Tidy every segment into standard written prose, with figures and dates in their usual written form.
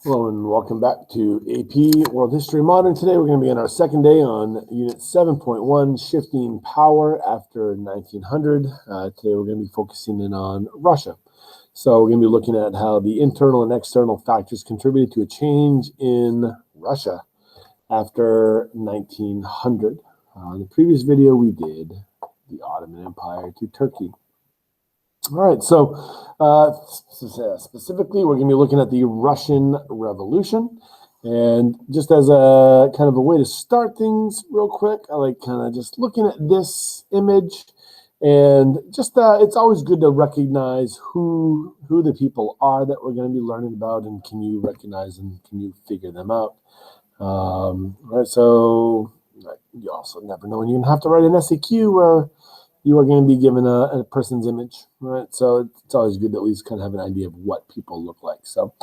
Hello and welcome back to AP World History Modern. Today we're going to be on our second day on Unit 7.1, Shifting Power After 1900. Today we're going to be focusing in on Russia. So we're going to be looking at how the internal and external factors contributed to a change in Russia after 1900. In the previous video we did the Ottoman Empire to Turkey. All right, so specifically, we're going to be looking at the Russian Revolution. And just as a kind of a way to start things real quick, I like kind of just looking at this image. And just it's always good to recognize who the people are that we're going to be learning about, and can you recognize and can you figure them out. All right, so you also never know when you're going to have to write an SAQ where you are going to be given a person's image, right? So it's always good to at least kind of have an idea of what people look like. So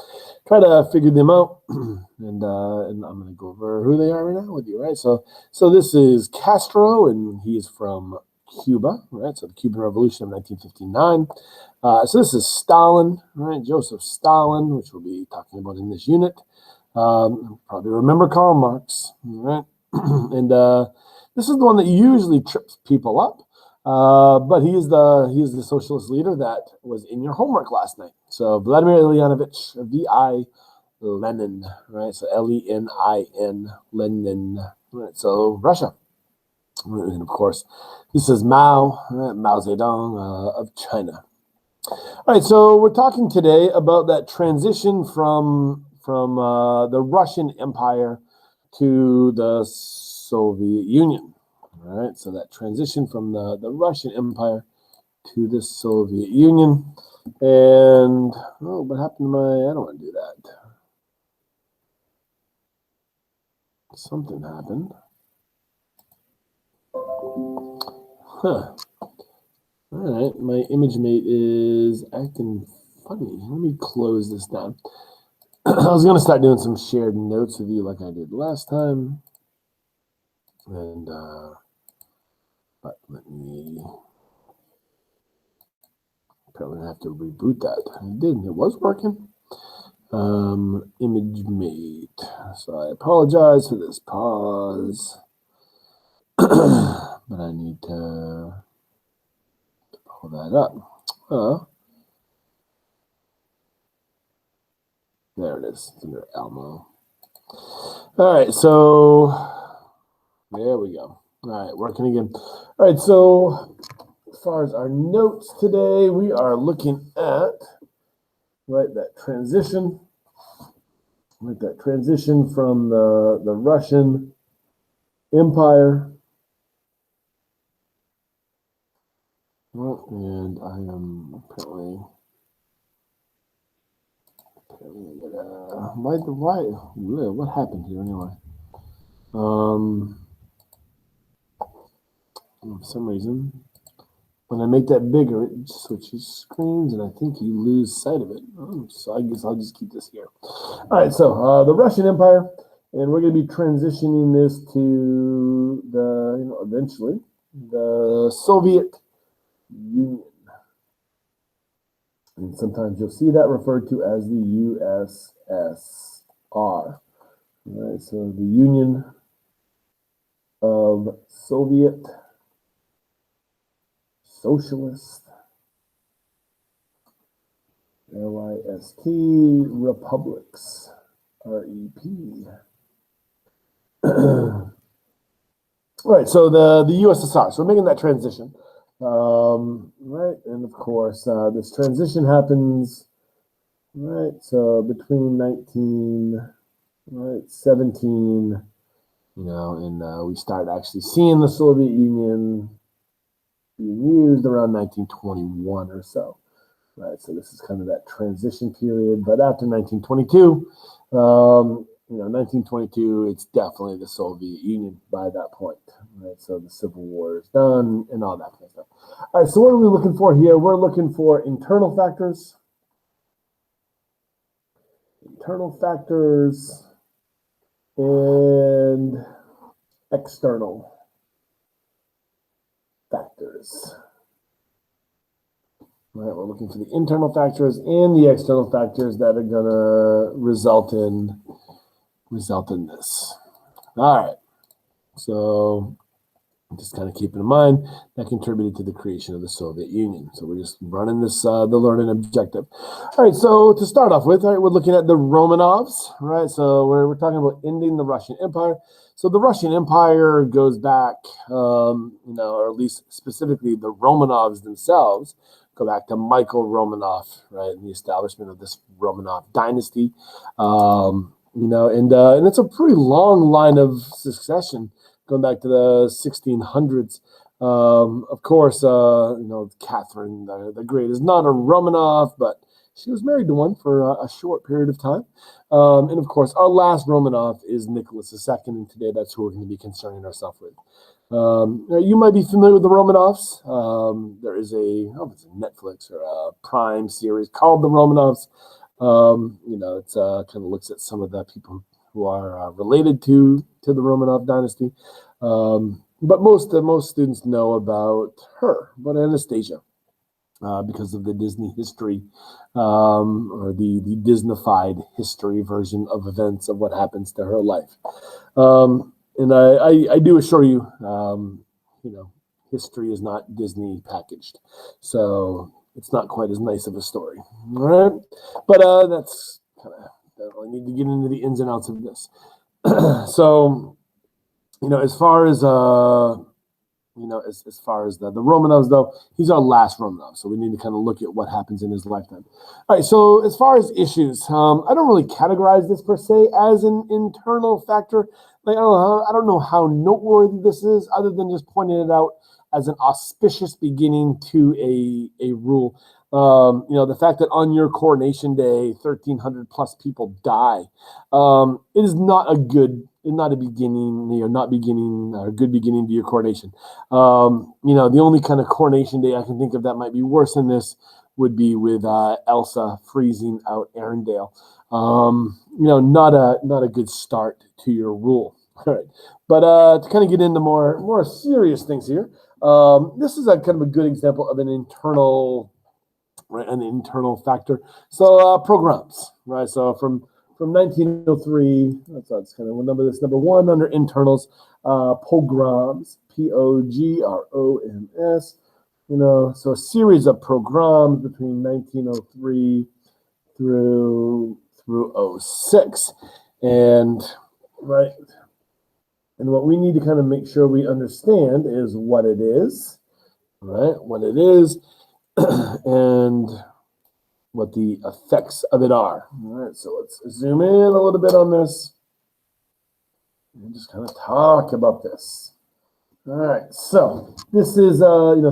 try to figure them out, and I'm going to go over who they are right now with you, right? So this is Castro, and he's from Cuba, right? So the Cuban Revolution of 1959. So this is Stalin, right? Joseph Stalin, which we'll be talking about in this unit. Probably remember Karl Marx, right? And this is the one that usually trips people up. But he is the socialist leader that was in your homework last night. So Vladimir Ilyanovich, V.I. Lenin, right? So Lenin, Lenin, right? So Russia, and of course, this is Mao, right? Mao Zedong of China. All right, so we're talking today about that transition from the Russian Empire to the Soviet Union. All right, so that transition from the Russian Empire to the Soviet Union. And, oh, what happened to my, I don't want to do that. Something happened. Huh. All right, my ImageMate is acting funny. Let me close this down. I was going to start doing some shared notes with you like I did last time. And, but let me, probably have to reboot that. I did, it was working. ImageMate. So I apologize for this pause. But I need to pull that up. There it is. It's under Elmo. All right, so there we go. All right, working again. All right, so as far as our notes today, we are looking at that transition. That transition from the Russian Empire. Well, and I am apparently what happened here anyway? For some reason, when I make that bigger, it switches screens, and I think you lose sight of it. So I guess I'll just keep this here. All right, so the Russian Empire, and we're going to be transitioning this to the, eventually, the Soviet Union. And sometimes you'll see that referred to as the USSR. All right, so the Union of Soviet Socialist LIST Republics, REP. All right, so the USSR. So we're making that transition, right? And of course, this transition happens, right? So between 1917, and we start actually seeing the Soviet Union being used around 1921 or so, right? So this is kind of that transition period. But after 1922, 1922, it's definitely the Soviet Union by that point, right? So the Civil War is done and all that kind of stuff. All right, so what are we looking for here? We're looking for internal factors. Internal factors and external factors. Right, we're looking for the internal factors and the external factors that are gonna result in this. All right, so just kind of keeping in mind that contributed to the creation of the Soviet Union. So we're just running this the learning objective. All right, so to start off with, all right, we're looking at the Romanovs, right? So we're talking about ending the Russian Empire. So the Russian Empire goes back, or at least specifically the Romanovs themselves go back to Michael Romanov, right, and the establishment of this Romanov dynasty. And it's a pretty long line of succession going back to the 1600s. Of course, Catherine the Great is not a Romanov, but she was married to one for a short period of time. And of course, our last Romanov is Nicholas II, and today that's who we're going to be concerning ourselves with. You might be familiar with the Romanovs. There is a Netflix or a Prime series called The Romanovs. It's kind of looks at some of the people who are related to the Romanov dynasty. But most students know about her, but Anastasia, because of the Disney history, or the Disneyfied history version of events of what happens to her life. And I do assure you, history is not Disney packaged, so it's not quite as nice of a story. All right, but that's kind of, I need to get into the ins and outs of this. So, as far as as far as the Romanovs, though, he's our last Romanov, so we need to kind of look at what happens in his lifetime. All right, so as far as issues, I don't really categorize this per se as an internal factor. Like, I don't know how noteworthy this is, other than just pointing it out as an auspicious beginning to a rule. The fact that on your coronation day, 1,300 plus people die, it is not a good, not a beginning, a good beginning to your coronation. The only kind of coronation day I can think of that might be worse than this would be with Elsa freezing out Arendelle. Not a good start to your rule. All right, but to kind of get into more serious things here, this is a kind of a good example of an internal factor. So pogroms, right? So from 1903, that's kind of number one under internals, pogroms, Pogroms. So a series of pogroms between 1903 through 06, and right. And what we need to kind of make sure we understand is what it is, right? What it is, and what the effects of it are. All right, so let's zoom in a little bit on this and just kind of talk about this. All right, so this is,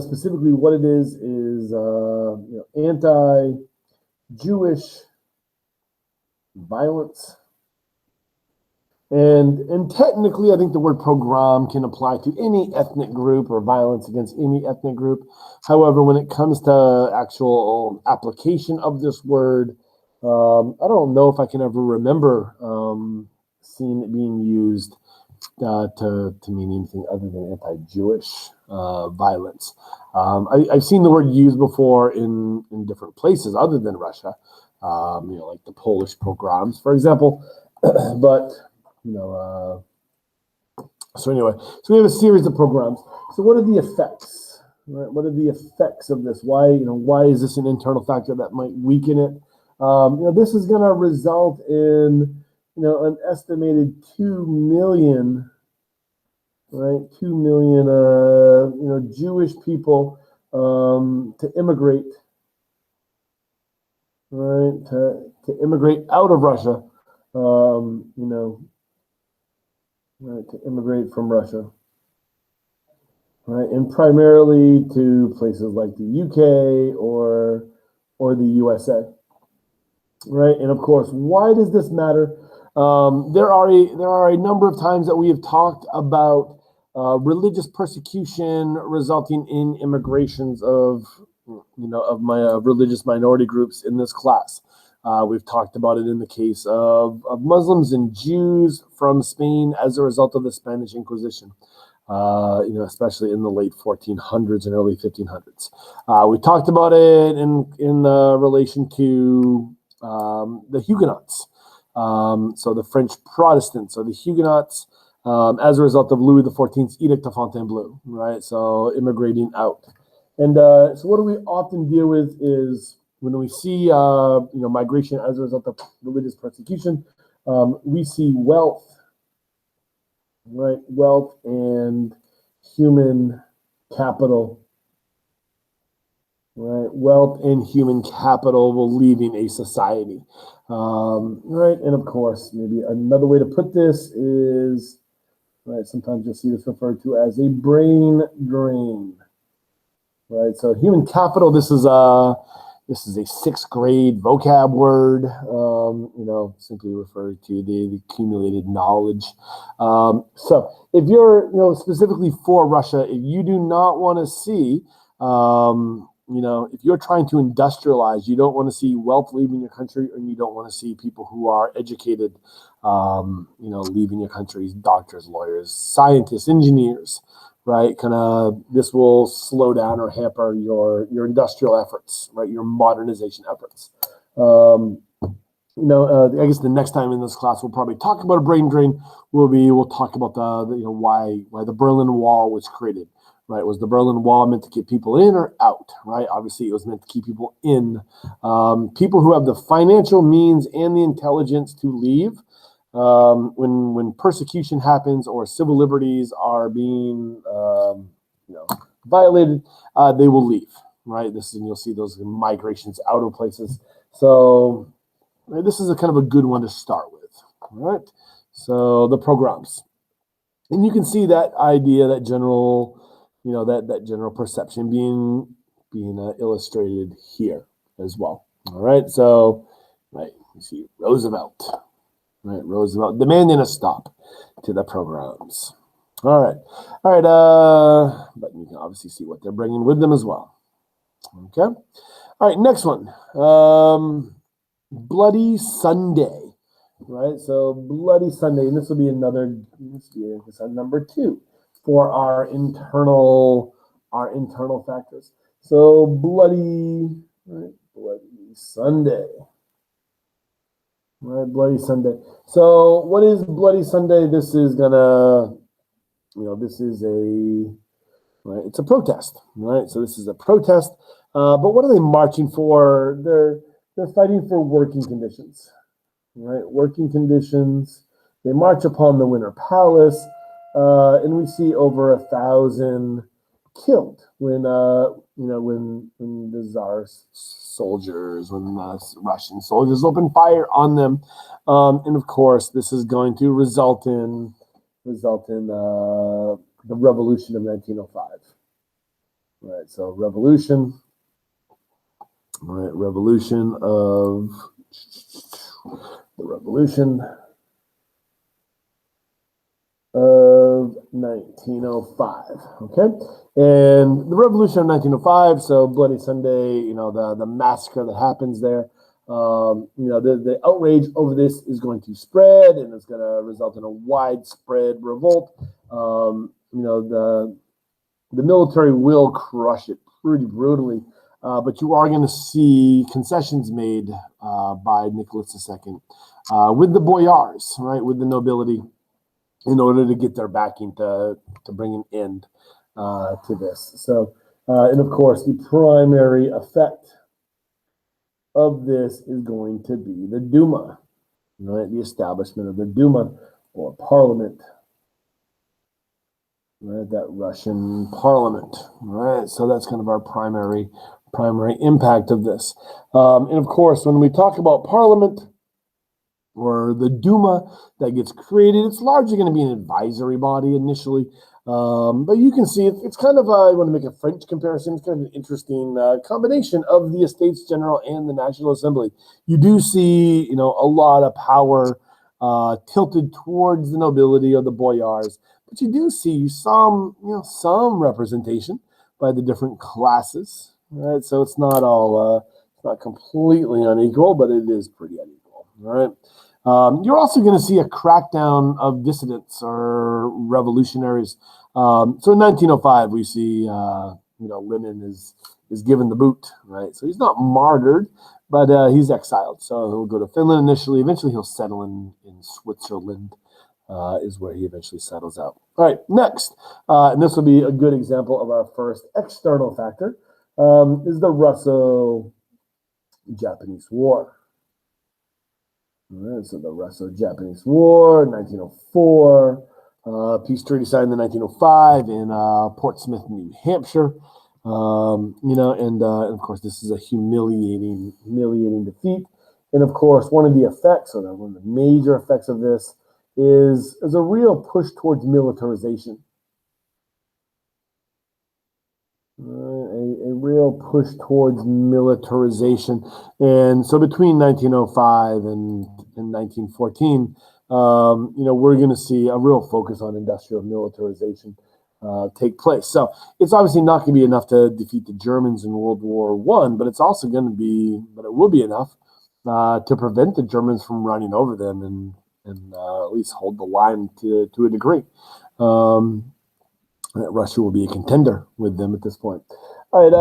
specifically what it is anti-Jewish violence. And technically, I think the word pogrom can apply to any ethnic group or violence against any ethnic group. However, when it comes to actual application of this word, I don't know if I can ever remember seeing it being used to mean anything other than anti-Jewish violence. I've seen the word used before in different places other than Russia, like the Polish pogroms, for example. But so anyway, so we have a series of pogroms. So what are the effects? Right? What are the effects of this? Why is this an internal factor that might weaken it? This is going to result in, an estimated 2 million, right? 2 million, Jewish people to immigrate, right? To immigrate out of Russia, right, to immigrate from Russia, right, and primarily to places like the UK or the USA, right? And of course, why does this matter? There are a number of times that we have talked about religious persecution resulting in immigrations of my religious minority groups in this class. We've talked about it in the case of Muslims and Jews from Spain as a result of the Spanish Inquisition. especially in the late 1400s and early 1500s. We talked about it in relation to the Huguenots. So the French Protestants or the Huguenots, as a result of Louis XIV's Edict of Fontainebleau, right? So immigrating out. And so what do we often deal with is when we see migration as a result of religious persecution, we see wealth, right? Wealth and human capital, right? Wealth and human capital will leaving a society, right? And of course, maybe another way to put this is, right? Sometimes you'll see this referred to as a brain drain, right? So human capital. This is a 6th grade vocab word. Simply referred to the accumulated knowledge. So if you're, specifically for Russia, if you do not want to see, if you're trying to industrialize, you don't want to see wealth leaving your country, and you don't want to see people who are educated, leaving your countries, doctors, lawyers, scientists, engineers, right? This will slow down or hamper your industrial efforts, right? Your modernization efforts. I guess the next time in this class we'll probably talk about a brain drain. We'll talk about why the Berlin Wall was created, right? Was the Berlin Wall meant to keep people in or out, right? Obviously, it was meant to keep people in. People who have the financial means and the intelligence to leave. When persecution happens or civil liberties are being violated, they will leave, right? You'll see those migrations out of places. So this is a kind of a good one to start with, all right? So the pogroms, and you can see that idea, that general, that general perception being illustrated here as well. All right, so right, you see Roosevelt. Right, Roosevelt demanding a stop to the pogroms. All right. But you can obviously see what they're bringing with them as well. Okay. All right, next one. Bloody Sunday. Right, so Bloody Sunday, and this will be number 2 for our internal factors. So Bloody Sunday. Right, Bloody Sunday. So what is Bloody Sunday? This is it's a protest, right? So this is a protest. But what are they marching for? They're fighting for working conditions, right? Working conditions. They march upon the Winter Palace, and we see over 1,000 killed when the Tsar's soldiers, when the Russian soldiers open fire on them, and of course this is going to result in the revolution of 1905. Right, so revolution of 1905. Okay, and the revolution of 1905. So Bloody Sunday, the massacre that happens there. The outrage over this is going to spread, and it's going to result in a widespread revolt. The military will crush it pretty brutally, but you are going to see concessions made by Nicholas II with the boyars, right, with the nobility, in order to get their backing to bring an end to this. So, and of course, the primary effect of this is going to be the Duma, right? The establishment of the Duma, or parliament, right? That Russian parliament, right? So that's kind of our primary impact of this. And of course, when we talk about parliament, or the Duma that gets created, it's largely going to be an advisory body initially. But you can see it's kind of, I want to make a French comparison, it's kind of an interesting combination of the Estates General and the National Assembly. You do see, a lot of power tilted towards the nobility or the boyars, but you do see some representation by the different classes, right? So it's not all, it's not completely unequal, but it is pretty unequal, all right? You're also going to see a crackdown of dissidents or revolutionaries. So in 1905, we see, Lenin is given the boot, right? So he's not martyred, but he's exiled. So he'll go to Finland initially. Eventually, he'll settle in Switzerland, is where he eventually settles out. All right, next, and this will be a good example of our first external factor, is the Russo-Japanese War. All right, so the Russo-Japanese War, 1904. Peace treaty signed in 1905 in Portsmouth, New Hampshire. And of course, this is a humiliating defeat. And of course, one of the effects, or one of the major effects of this, is a real push towards militarization. A real push towards militarization. And so between 1905 and 1914, we're going to see a real focus on industrial militarization take place. So it's obviously not going to be enough to defeat the Germans in World War I, but it's also going to be, but it will be enough to prevent the Germans from running over them and at least hold the line to a degree. Russia will be a contender with them at this point. All right,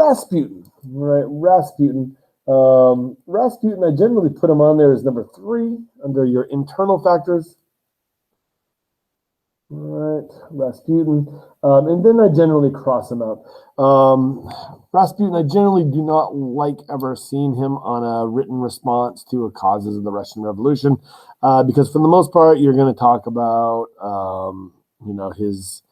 Rasputin. Right, Rasputin. Rasputin, I generally put him on there as number 3 under your internal factors. All right, Rasputin. And then I generally cross him out. Rasputin, I generally do not like ever seeing him on a written response to a causes of the Russian Revolution, because for the most part, you're going to talk about, his,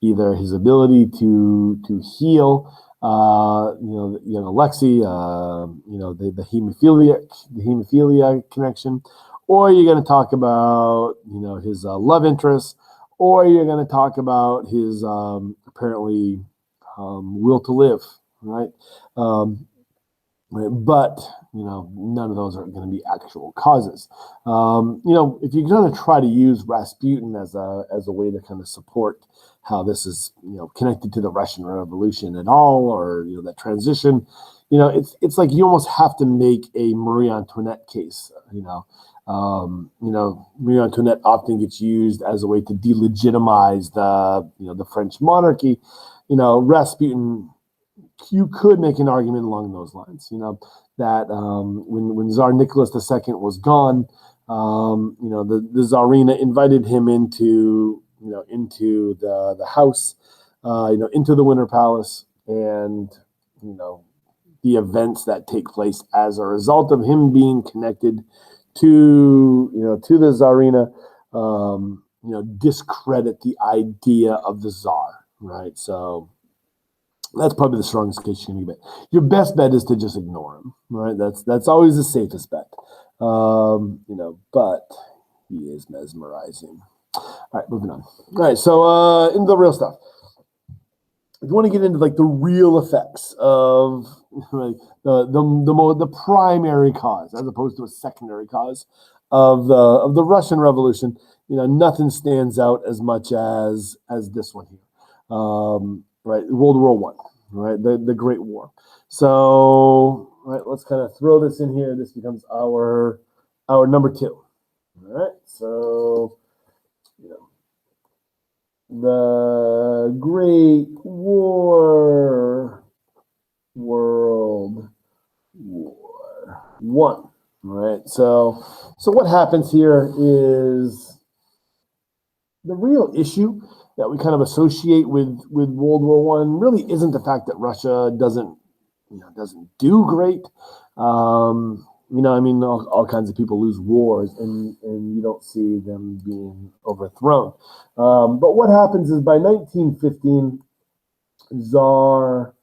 either his ability to heal, Alexei, the hemophilia connection, or you're going to talk about, his love interest, or you're going to talk about his apparently will to live, right? But, none of those are going to be actual causes. If you're going to try to use Rasputin as a way to kind of support how this is, connected to the Russian Revolution at all, or, that transition, it's like you almost have to make a Marie Antoinette case, Marie Antoinette often gets used as a way to delegitimize the French monarchy. Rasputin, you could make an argument along those lines, that when Tsar Nicholas II was gone, the Tsarina invited him into the house, into the Winter Palace, and, the events that take place as a result of him being connected to the Tsarina, discredit the idea of the Tsar, right? So that's probably the strongest case you're going to get. Your best bet is to just ignore him, right? That's always the safest bet, but he is mesmerizing. All right, moving on. All right, so into the real stuff. If you want to get into like the real effects of the primary cause, as opposed to a secondary cause of the Russian Revolution, nothing stands out as much as this one here, right? World War I, right? The Great War. So, right, let's kind of throw this in here. This becomes our number 2. All right, so the Great War, World War I. Right. So what happens here is the real issue that we kind of associate with World War I really isn't the fact that Russia doesn't do great. All kinds of people lose wars, and you don't see them being overthrown. But what happens is by 1915, Tsar,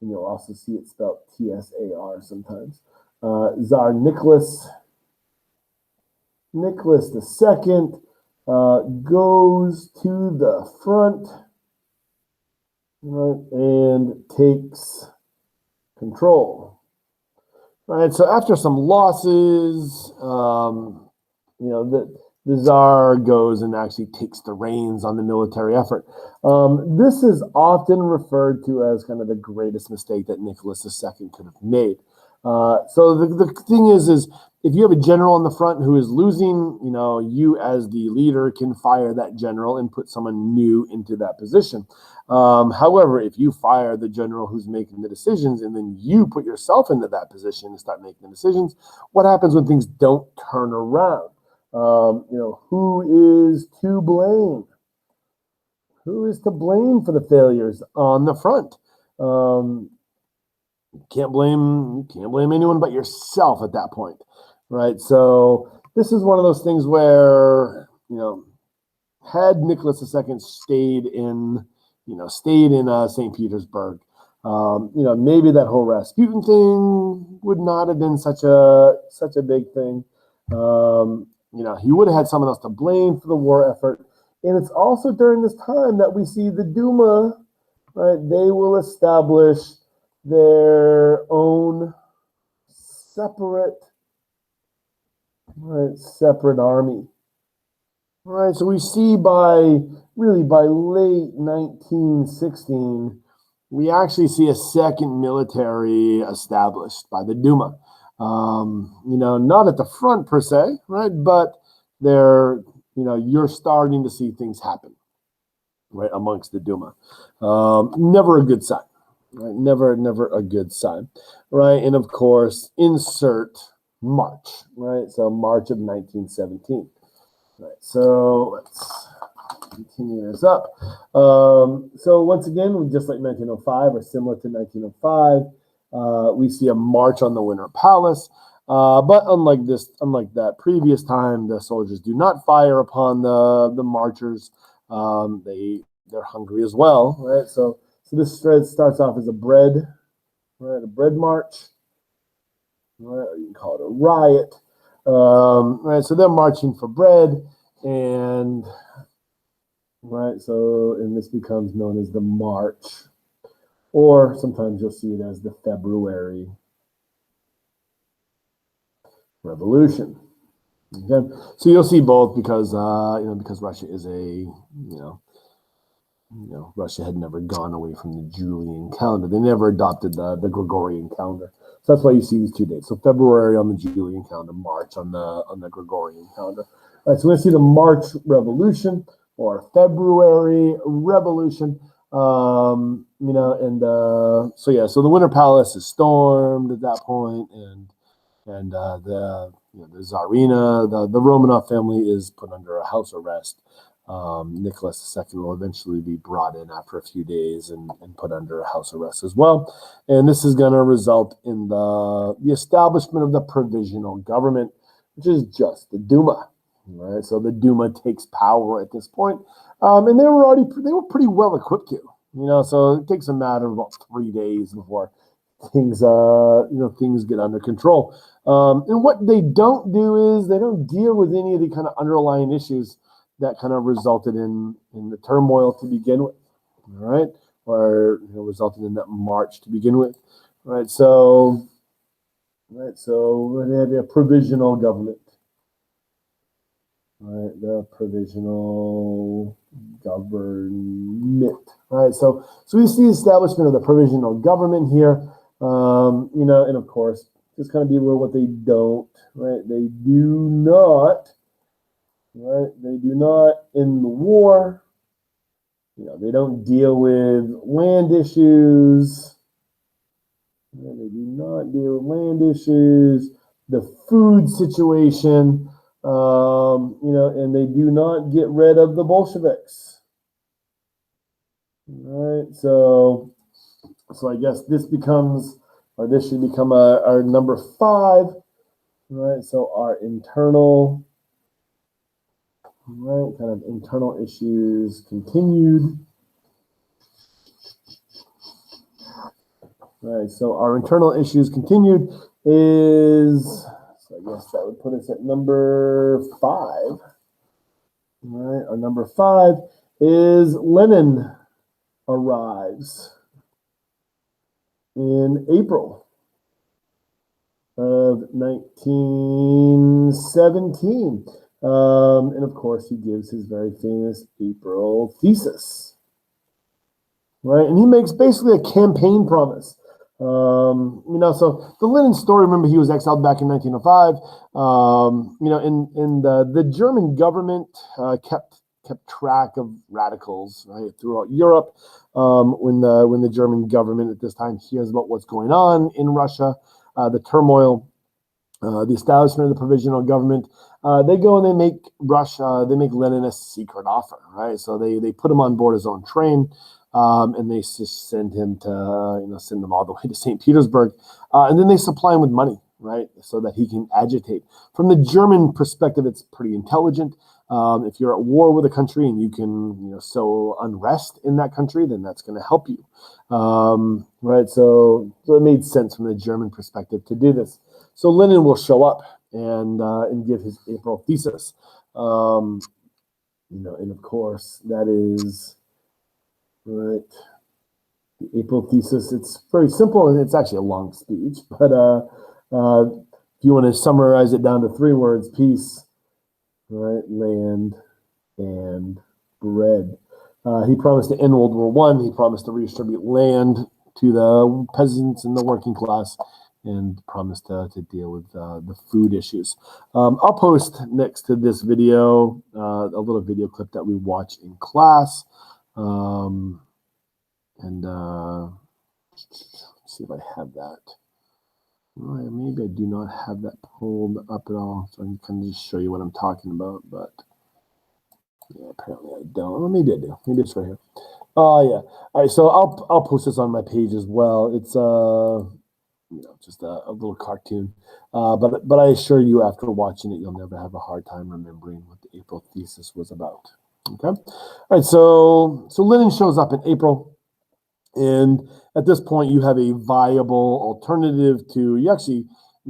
and you'll also see it spelled Tsar sometimes, Tsar Nicholas II goes to the front, right, and takes control. All right, so after some losses, the Tsar goes and actually takes the reins on the military effort. This is often referred to as kind of the greatest mistake that Nicholas II could have made. So the thing is if you have a general in the front who is losing, you as the leader can fire that general and put someone new into that position. However, if you fire the general who's making the decisions and then you put yourself into that position and start making the decisions, what happens when things don't turn around? Who is to blame? Who is to blame for the failures on the front? Can't blame anyone but yourself at that point, right? So this is one of those things where, had Nicholas II stayed in St. Petersburg, maybe that whole Rasputin thing would not have been such a big thing. He would have had someone else to blame for the war effort. And it's also during this time that we see the Duma, right? They will establish their own separate army. Right, so we see by late 1916, we actually see a second military established by the Duma. Not at the front per se, right? But you're starting to see things happen, right, amongst the Duma. Never a good sign, right? Never a good sign, right? And of course, insert March, right? So March of 1917. Right, so let's continue this up. So once again, just like 1905 or similar to 1905, we see a march on the Winter Palace. But unlike that previous time, the soldiers do not fire upon the marchers. They're hungry as well, right? So this starts off as a bread march, right? Or you can call it a riot. Right, so they're marching for bread, and this becomes known as the March, or sometimes you'll see it as the February Revolution. Okay, so you'll see both because Russia is Russia had never gone away from the Julian calendar. They never adopted the Gregorian calendar. So that's why you see these two dates. So February on the Julian calendar, March on the Gregorian calendar. All right, so we're going to see the March Revolution or February Revolution. So the Winter Palace is stormed at that point, and the Tsarina, the Romanov family is put under a house arrest. Nicholas II will eventually be brought in after a few days and put under a house arrest as well. And this is going to result in the establishment of the provisional government, which is just the Duma. Right? So the Duma takes power at this point. And they were pretty well equipped to, so it takes a matter of about 3 days before things get under control. And what they don't do is they don't deal with any of the kind of underlying issues that kind of resulted in the turmoil to begin with, all right, or resulted in that march to begin with, right? So we're going to have a provisional government, right? The provisional government, right? So we see the establishment of the provisional government here, and of course, just kind of be aware what they don't, right? They do not. Right? They do not end the war. They don't deal with land issues. They do not deal with land issues, the food situation, and they do not get rid of the Bolsheviks. All right, so I guess this should become our number 5. Right, so our internal. Right, kind of internal issues continued. Right, so our internal issues continued is, so I guess that would put us at number 5. Right, our number 5 is Lenin arrives in April of 1917. And of course, he gives his very famous April thesis, right? And he makes basically a campaign promise So the Lenin story, remember he was exiled back in 1905. The German government kept track of radicals, right, throughout Europe. When the German government at this time hears about what's going on in Russia, the turmoil, the establishment of the provisional government, they go and they make Lenin a secret offer, right? So they put him on board his own train, and they just send him send them all the way to St. Petersburg, and then they supply him with money, right, so that he can agitate. From the German perspective, it's pretty intelligent. If you're at war with a country and you can sow unrest in that country, then that's going to help you, right? So it made sense from the German perspective to do this. So Lenin will show up and give his April thesis, and of course that is right. The April thesis. It's very simple and it's actually a long speech, but if you want to summarize it down to 3 words: peace, right, land, and bread. He promised to end World War I. He promised to redistribute land to the peasants and the working class, and promised to deal with the food issues. I'll post next to this video a little video clip that we watch in class. Let's see if I have that. Well, maybe I do not have that pulled up at all, so I can kind of just show you what I'm talking about, but yeah, apparently I don't. Well, maybe I do. Maybe it's right here. Oh, yeah. All right, so I'll post this on my page as well. It's just a little cartoon, but I assure you, after watching it, you'll never have a hard time remembering what the April thesis was about. Okay. All right. So Lenin shows up in April. And at this point, you have a viable alternative to, you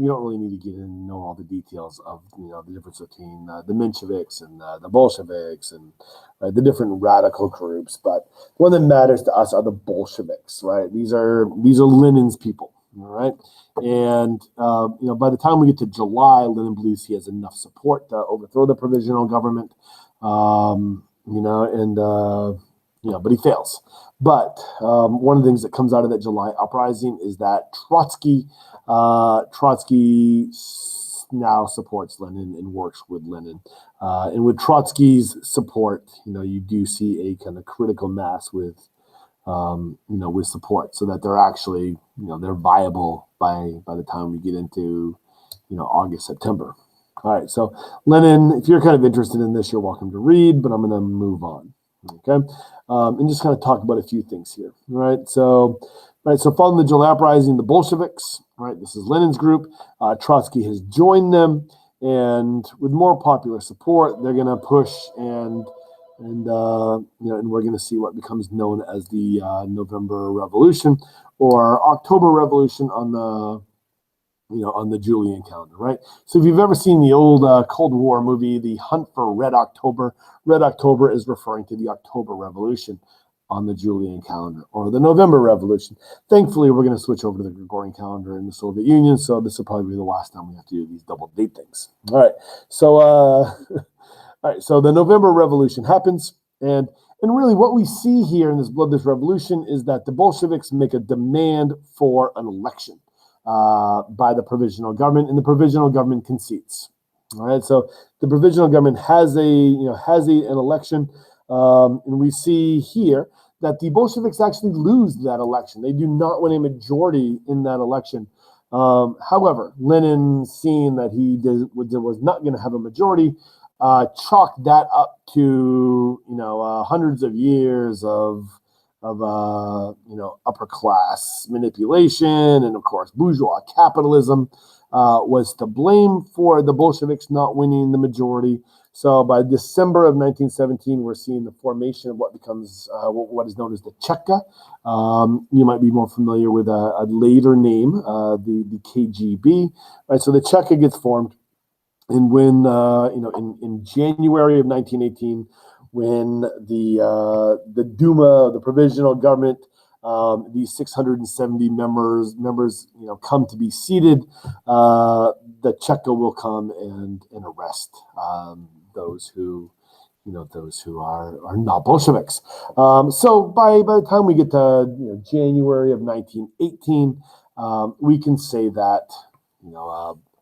don't really need to get in and know all the details of, the difference between the Mensheviks and the Bolsheviks and the different radical groups. But the one that matters to us are the Bolsheviks, right? These are Lenin's people, all right? And, by the time we get to July, Lenin believes he has enough support to overthrow the provisional government, but he fails. But one of the things that comes out of that July uprising is that Trotsky now supports Lenin and works with Lenin. And with Trotsky's support, you do see a kind of critical mass with support, so that they're actually, they're viable by the time we get into, August, September. All right, so Lenin, if you're kind of interested in this, you're welcome to read, but I'm going to move on. Okay, and just kind of talk about a few things here, right? So following the July uprising, the Bolsheviks, right? This is Lenin's group. Trotsky has joined them, and with more popular support, they're going to push and we're going to see what becomes known as the November Revolution or October Revolution on the Julian calendar, right? So if you've ever seen the old Cold War movie, The Hunt for Red October is referring to the October Revolution on the Julian calendar, or the November Revolution. Thankfully, we're going to switch over to the Gregorian calendar in the Soviet Union, so this will probably be the last time we have to do these double date things. All right, so so the November Revolution happens, and really what we see here in this bloodless revolution is that the Bolsheviks make a demand for an election by the provisional government, and the provisional government concedes. All right, so the provisional government has an election, and we see here that the Bolsheviks actually lose that election. They do not win a majority in that election. However, Lenin, seeing that he was not going to have a majority, chalked that up to hundreds of years of upper class manipulation, and of course bourgeois capitalism was to blame for the Bolsheviks not winning the majority. So by December of 1917, we're seeing the formation of what becomes what is known as the Cheka. You might be more familiar with a later name, the KGB. Right, so the Cheka gets formed, and when in January of 1918, when the Duma, the provisional government, these 670 members, come to be seated, the Cheka will come and arrest those who are not Bolsheviks. So by the time we get to January of 1918, we can say that,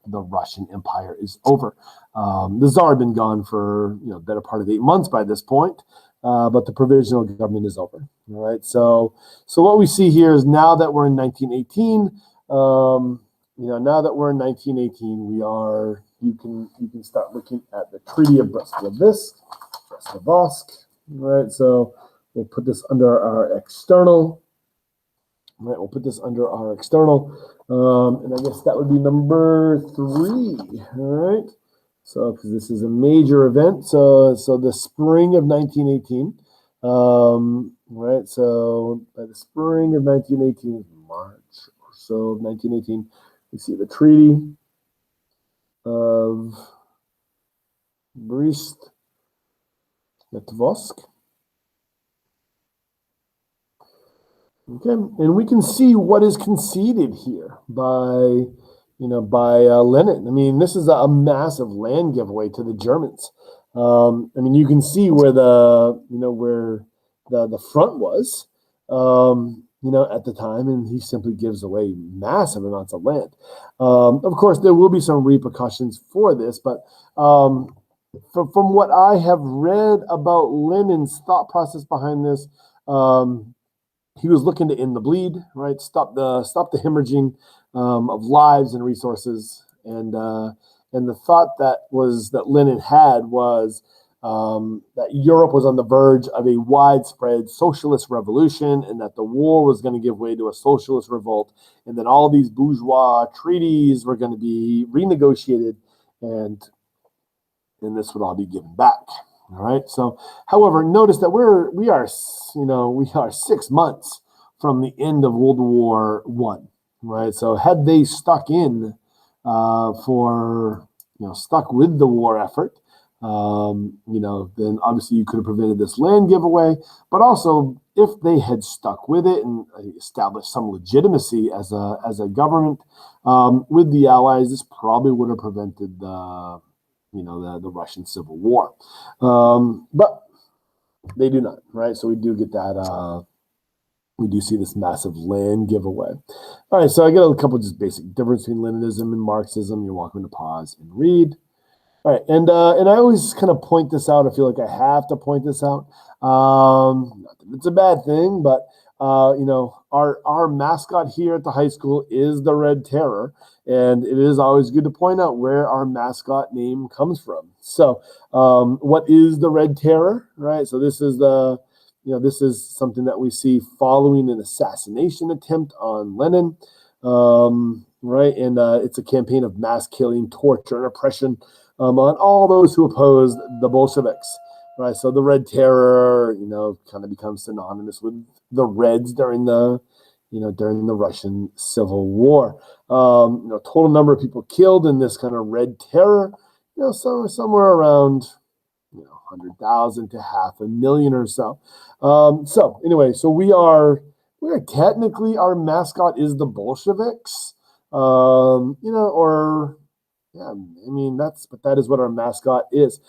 the Russian Empire is over. The Tsar had been gone for, better part of 8 months by this point, but the provisional government is over. All right. So what we see here is now that we're in 1918, now that we're in 1918, you can start looking at the Treaty of Brest-Litovsk. Right, so we'll put this under our external. Right, we'll put this under our external, and I guess that would be number 3. All right, so because this is a major event, so the spring of 1918. Right, so by the spring of 1918, March or so of 1918, we see the Treaty of Brest-Litovsk. Okay, and we can see what is conceded here by Lenin. I mean, this is a massive land giveaway to the Germans. I mean, you can see where the front was, at the time, and he simply gives away massive amounts of land. Of course, there will be some repercussions for this, but from what I have read about Lenin's thought process behind this, he was looking to end the bleed, right? Stop the hemorrhaging of lives and resources, and the thought that Lenin had was that Europe was on the verge of a widespread socialist revolution, and that the war was going to give way to a socialist revolt, and then all these bourgeois treaties were going to be renegotiated, and this would all be given back. All right. So, however, notice that we are 6 months from the end of World War I. Right. So, had they stuck in stuck with the war effort, then obviously you could have prevented this land giveaway. But also, if they had stuck with it and established some legitimacy as a government with the Allies, this probably would have prevented the Russian Civil War. But they do not, right? So we do get that, we do see this massive land giveaway. All right, so I got a couple just basic difference between Leninism and Marxism. You're welcome to pause and read. All right, and I always kind of point this out. I feel like I have to point this out. Not that it's a bad thing, but our mascot here at the high school is the Red Terror, and it is always good to point out where our mascot name comes from. So, what is the Red Terror, right? So this is this is something that we see following an assassination attempt on Lenin, right? And it's a campaign of mass killing, torture, and oppression on all those who opposed the Bolsheviks. Right, so the Red Terror, kind of becomes synonymous with the Reds during the Russian Civil War. Total number of people killed in this kind of Red Terror, so somewhere around 100,000 to 500,000 or so. So anyway, so we are technically, our mascot is the Bolsheviks, that is what our mascot is.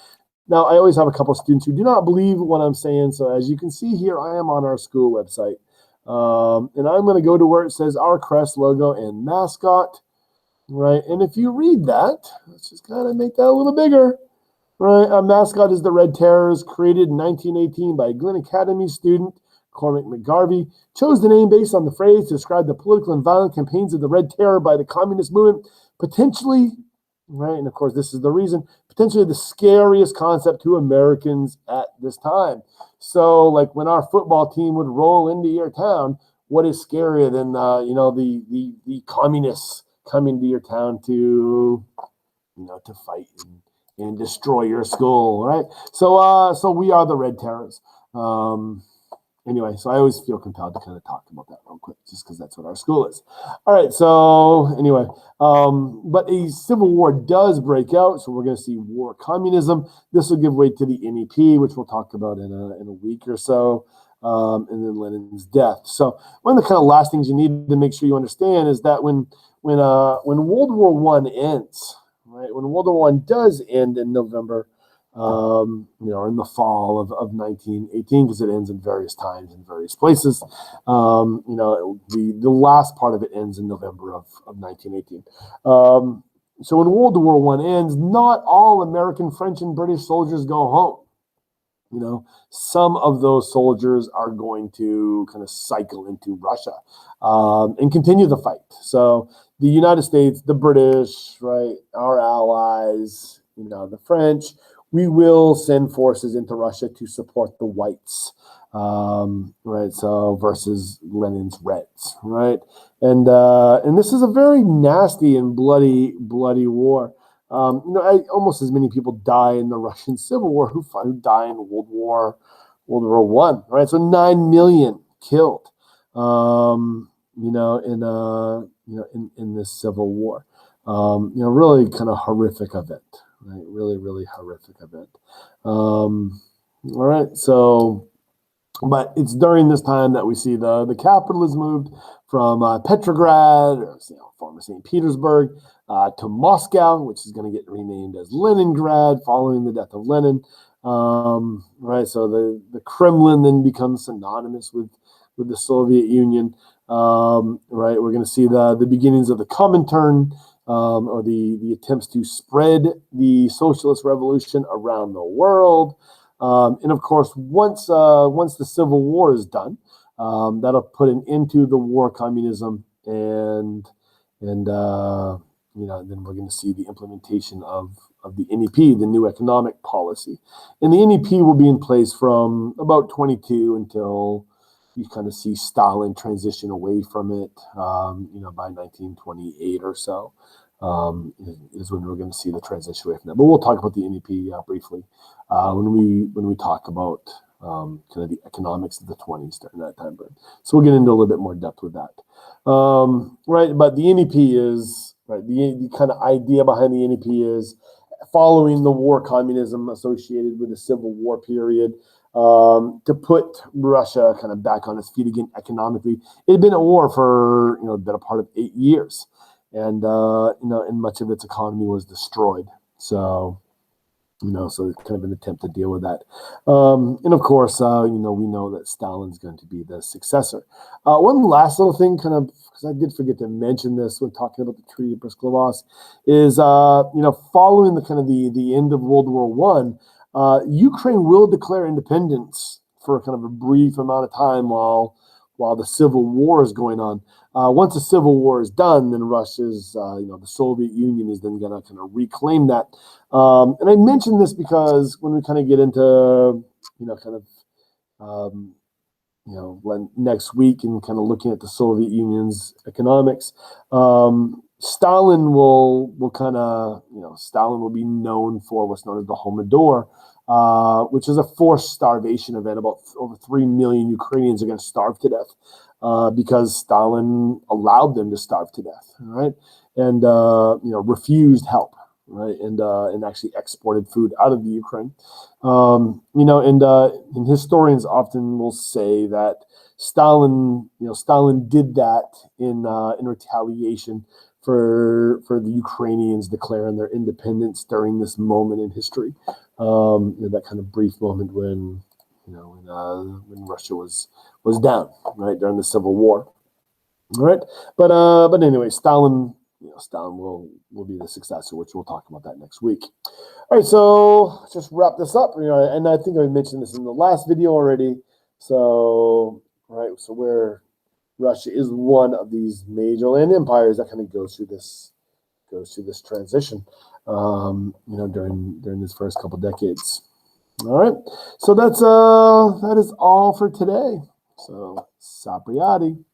Now, I always have a couple of students who do not believe what I'm saying. So as you can see here, I am on our school website. And I'm going to go to where it says our crest, logo, and mascot. Right. And if you read that, let's just kind of make that a little bigger. Right. Our mascot is the Red Terrors, created in 1918 by Glen Academy student Cormac McGarvey. Chose the name based on the phrase to describe the political and violent campaigns of the Red Terror by the communist movement, potentially. Right, and of course, this is the reason, potentially the scariest concept to Americans at this time. So, like when our football team would roll into your town, what is scarier than the communists coming to your town to fight and destroy your school, right? So we are the Red Terrors. Anyway, so I always feel compelled to kind of talk about that real quick, just because that's what our school is. All right, so anyway, but a civil war does break out, so we're going to see war communism. This will give way to the NEP, which we'll talk about in a week or so, and then Lenin's death. So one of the kind of last things you need to make sure you understand is that when World War I ends, right, when World War I does end in November in the fall of 1918, because it ends in various times in various places. The last part of it ends in November of 1918. So when World War I ends, not all American, French, and British soldiers go home. Some of those soldiers are going to kind of cycle into Russia and continue the fight. So the United States, the British, right, our allies, the French, we will send forces into Russia to support the whites, right? So versus Lenin's Reds, right? And this is a very nasty and bloody war. Almost as many people die in the Russian Civil War who die in World War I, right? So 9 million killed, in this Civil War. Really kind of horrific event, right? Really, really horrific event. All right, so. But it's during this time that we see the capital is moved from Petrograd, or former St. Petersburg, to Moscow, which is going to get renamed as Leningrad following the death of Lenin. Right, so the Kremlin then becomes synonymous with the Soviet Union. Right, we're going to see the beginnings of the Comintern, or the attempts to spread the socialist revolution around the world. And of course, once the Civil War is done, that'll put an end to the war communism, and then we're going to see the implementation of the NEP, the new economic policy. And the NEP will be in place from about 22 until you kind of see Stalin transition away from it, by 1928 or so. Is when we're going to see the transition away from that. But we'll talk about the NEP briefly when we talk about kind of the economics of the 20s during that time frame. So we'll get into a little bit more depth with that. Right, but the NEP is, right, the kind of idea behind the NEP is following the war communism associated with the Civil War period, to put Russia kind of back on its feet again economically. It had been at war for a better part of 8 years. And and much of its economy was destroyed. So, so it's kind of an attempt to deal with that. And of course, we know that Stalin's going to be the successor. One last little thing, kind of, because I did forget to mention this when talking about the Treaty of Brest-Litovsk, is following the kind of the end of World War I, Ukraine will declare independence for kind of a brief amount of time while the Civil War is going on. Once the Civil War is done, then Russia's, the Soviet Union is then going to kind of reclaim that. And I mention this because when we kind of get into, when next week and kind of looking at the Soviet Union's economics, Stalin will be known for what's known as the Holodomor, which is a forced starvation event. About over 3 million Ukrainians are going to starve to death because Stalin allowed them to starve to death, right? And refused help, right? And actually exported food out of the Ukraine. And historians often will say that Stalin did that in retaliation for the Ukrainians declaring their independence during this moment in history. That kind of brief moment when Russia was down, right, during the Civil War. All right, but anyway, Stalin will be the successor, which we'll talk about that next week. All right, so let's just wrap this up. And I think I mentioned this in the last video already. So, right, so where Russia is one of these major land empires that kind of goes through this transition, during this first couple decades. All right, so that is all for today. So, Sapriati.